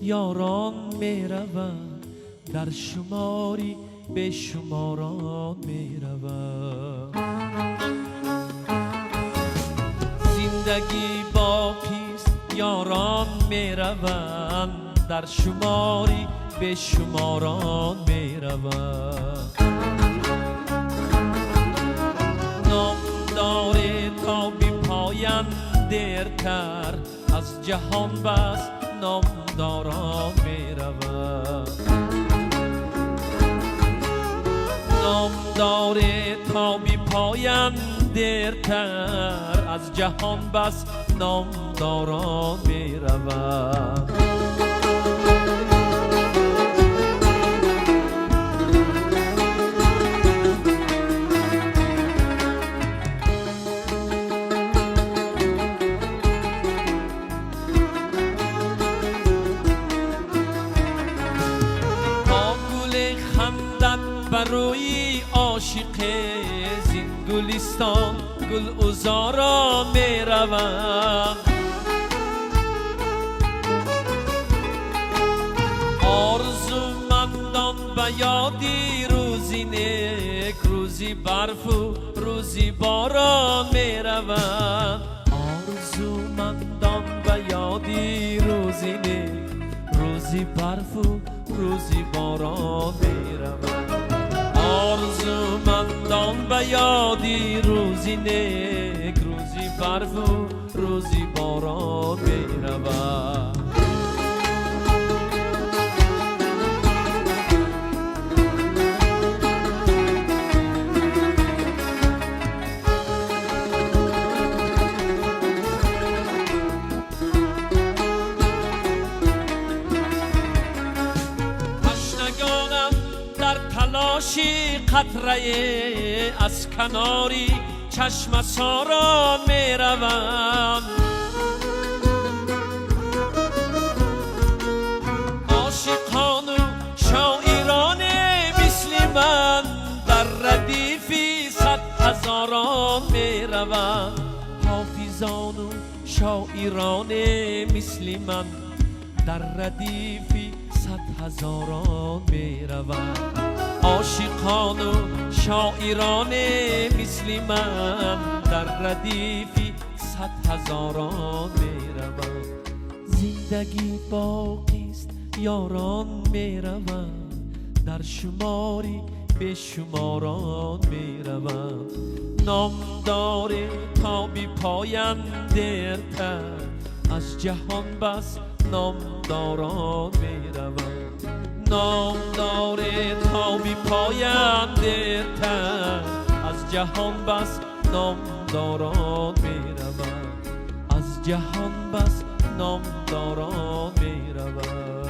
یاران می روند، در شماری به شماران می روند. زندگی باقیست یاران می روند، در شماری به شماران می روند. نام داره تا بی پایان دیرتر، از جهان بس نامداران می روند. نام داره تا بی پایان دیرتر، از جهان بس نامداران می روند. بروی عاشق زین گلستان گل عذاران می روند. آرزومندان به یادی روزی نیک، روزی برف و روزی باران می روند. آرزومندان به یادی روزی نیک، روزی برف و روزی باران می روند. آرزومندان به یادی روزی نیک، روزی برف و روزی باران می روند. تلاشی قطره از کناری چشم ساران می روند. عاشقان و شاعران مثل من در ردیفی 100,000 می روند. حافظان و شاعران مثل من در ردیفی 100,000 می روند. عاشقان و شاعران مثل من در ردیفی 100,000 می روند. زندگی باقیست یاران می روند، در شماری به شماران می روند. نام داره تا بی پایان دیرتر، از جهان بس نامداران می روند. نام داره تا بی پایان دیرتر، از جهان بس نامداران می روند. از جهان بس نامداران می روند.